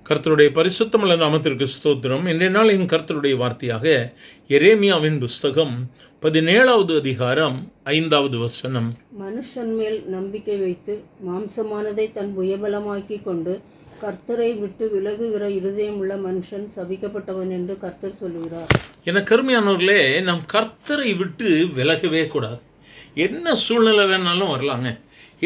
கர்த்தருடைய பரிசுத்தமுள்ள நாமத்திற்கு ஸ்தோத்திரம். இன்றைய நாள் என் கர்த்தருடைய வார்த்தையாக எரேமியாவின் புஸ்தகம் 17வது அதிகாரம் 5வது வசனம். மனுஷன் மேல் நம்பிக்கை வைத்து மாம்சமானதை தன் புயபலமாக்கி கொண்டு கர்த்தரை விட்டு விலகுகிற இருதயமுள்ள மனுஷன் சபிக்கப்பட்டவன் என்று கர்த்தர் சொல்லுகிறார். என கருமையானவர்களே, நம் கர்த்தரை விட்டு விலகவே கூடாது. என்ன சூழ்நிலை வேணாலும் வரலாங்க,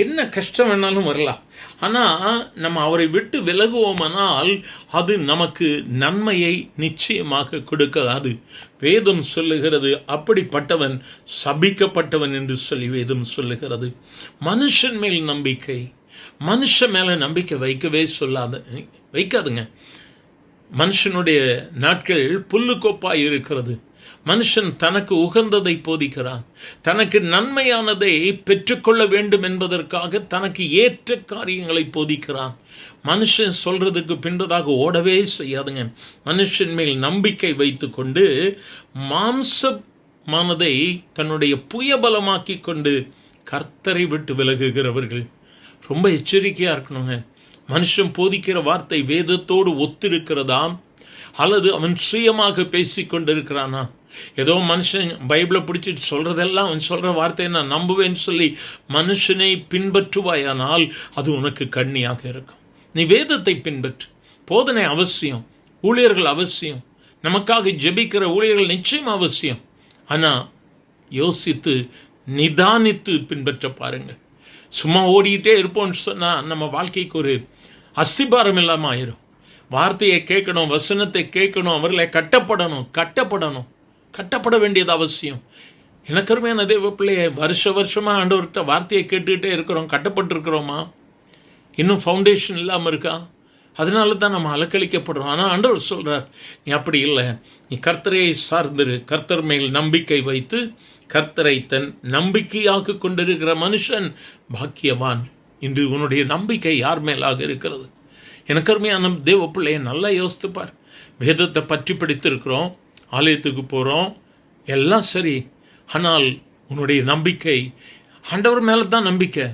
என்ன கஷ்டம் வேணாலும் வரலாம். ஆனால் நம்ம அவரை விட்டு விலகுவோமானால் அது நமக்கு நன்மையை நிச்சயமாக கொடுக்காது. வேதம் சொல்லுகிறது, அப்படிப்பட்டவன் சபிக்கப்பட்டவன் என்று சொல்லி வேதம் சொல்லுகிறது. மனுஷன் மேல் நம்பிக்கை, மனுஷன் மேல நம்பிக்கை வைக்காதுங்க. மனுஷனுடைய நாட்கள் புல்லுக்கோப்பாய் இருக்கிறது. மனுஷன் தனக்கு உகந்ததை போதிக்கிறான். தனக்கு நன்மையானதை பெற்றுக்கொள்ள வேண்டும் என்பதற்காக தனக்கு ஏற்ற காரியங்களை போதிக்கிறான். மனுஷன் சொல்றதுக்கு பின்பதாக ஓடவே செய்யாதுங்க. மனுஷன் மேல் நம்பிக்கை வைத்து கொண்டு மாம்சமானதை தன்னுடைய புயபலமாக்கி கொண்டு கர்த்தரை விட்டு விலகுகிறவர்கள் ரொம்ப எச்சரிக்கையா இருக்கணுங்க. மனுஷன் போதிக்கிற வார்த்தை வேதத்தோடு ஒத்திருக்கிறதாம் அல்லது அவன் சுயமாக பேசிக் கொண்டிருக்கிறானா? ஏதோ மனுஷன் பைபிளை பிடிச்சிட்டு சொல்றதெல்லாம் அவன் சொல்ற வார்த்தையை நான் நம்புவேன்னு சொல்லி மனுஷனை பின்பற்றுவாயானால் அது உனக்கு கண்ணியாக இருக்கும். நீ வேதத்தை பின்பற்று. போதனை அவசியம், ஊழியர்கள் அவசியம், நமக்காக ஜெபிக்கிற ஊழியர்கள் நிச்சயம் அவசியம். ஆனா யோசித்து நிதானித்து பின்பற்ற பாருங்க. சும்மா ஓடிக்கிட்டே இருப்போம்னு சொன்னா நம்ம வாழ்க்கைக்கு ஒரு அஸ்திபாரம் இல்லாம ஆயிரும். வார்த்தையை கேட்கணும், வசனத்தை கேட்கணும், அவர்களை கட்டப்பட வேண்டியது அவசியம். எனக்கு அருமையான தேவ பிள்ளைய, வருஷமா ஆண்டவர்கிட்ட வார்த்தையை கேட்டுக்கிட்டே இருக்கிறோம். கட்டப்பட்டு இருக்கிறோமா? இன்னும் ஃபவுண்டேஷன் இல்லாமல் இருக்கா? அதனால தான் நம்ம அலக்களிக்கப்படுறோம். ஆனால் ஆண்டவர் சொல்றார், நீ அப்படி இல்லை, நீ கர்த்தரை சார்ந்திரு. கர்த்தர் மேல் நம்பிக்கை வைத்து கர்த்தரை தன் நம்பிக்கையாக கொண்டிருக்கிற மனுஷன் பாக்கியவான். இன்று உன்னுடைய நம்பிக்கை யார் மேலாக இருக்கிறது? எனக்கு அருமையான தேவ பிள்ளையை நல்லா யோசித்துப்பார். வேதத்தை பற்றி படித்திருக்கிறோம், ஆலயத்துக்கு போகிறோம், எல்லாம் சரி. ஆனால் உன்னுடைய நம்பிக்கை ஆண்டவர் மேலே தான் நம்பிக்கை.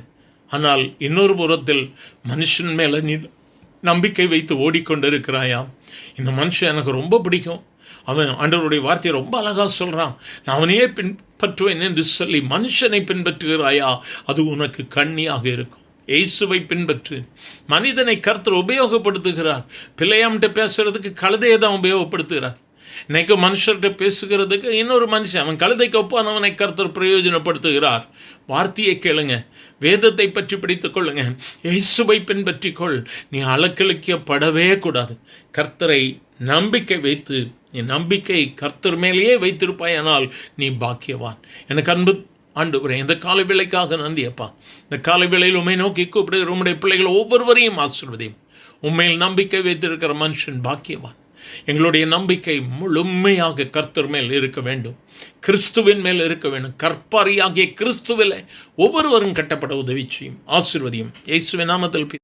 ஆனால் இன்னொரு புறத்தில் மனுஷன் மேலே நீ நம்பிக்கை வைத்து ஓடிக்கொண்டிருக்கிறாயாம். இந்த மனுஷன் எனக்கு ரொம்ப பிடிக்கும், அவன் ஆண்டவருடைய வார்த்தையை ரொம்ப அழகா சொல்றான், நான் அவனையே பின்பற்றுவேன் என்று சொல்லி மனுஷனை பின்பற்றுகிறாயா? அது உனக்கு கண்ணியாக இருக்கும். இயேசுவை பின்பற்று. மனிதனை கர்த்தர் உபயோகப்படுத்துகிறார். பிள்ளையாம்கிட்ட பேசுறதுக்கு கழுதையை தான் உபயோகப்படுத்துகிறார். இன்னைக்கு மனுஷர்கிட்ட பேசுகிறதுக்கு இன்னொரு மனுஷன், அவன் கழுதைக்கு ஒப்பானவனை கர்த்தர் பிரயோஜனப்படுத்துகிறார். வார்த்தையை கேளுங்க, வேதத்தை பற்றி படித்துக் கொள்ளுங்க, இயேசுவை பின்பற்றிக்கொள். நீ அலக்களிக்கப்படவே கூடாது. கர்த்தரை நம்பிக்கை வைத்து, நீ நம்பிக்கை கர்த்தர் மேலேயே வைத்திருப்பாயானால் நீ பாக்கியவான். எனக்கு அன்பு ஆண்டவரே, இந்த காலை வேளைக்காக நன்றி அப்பா. இந்த காலை வேளையில் உம்மை நோக்கி கூப்பிடுகிற உம்முடைய பிள்ளைகள் ஒவ்வொருவரையும் ஆசீர்வதியும். உண்மையில் நம்பிக்கை வைத்திருக்கிற மனுஷன் பாக்கியவான். எங்களுடைய நம்பிக்கை முழுமையாக கர்த்தர் மேல் இருக்க வேண்டும், கிறிஸ்துவின் மேல் இருக்க வேண்டும். கற்பாரியாகிய கிறிஸ்துவிலே ஒவ்வொருவரும் கட்டப்பட உதவி செய்யும், ஆசீர்வதியும். இயேசுவின் நாமத்தில்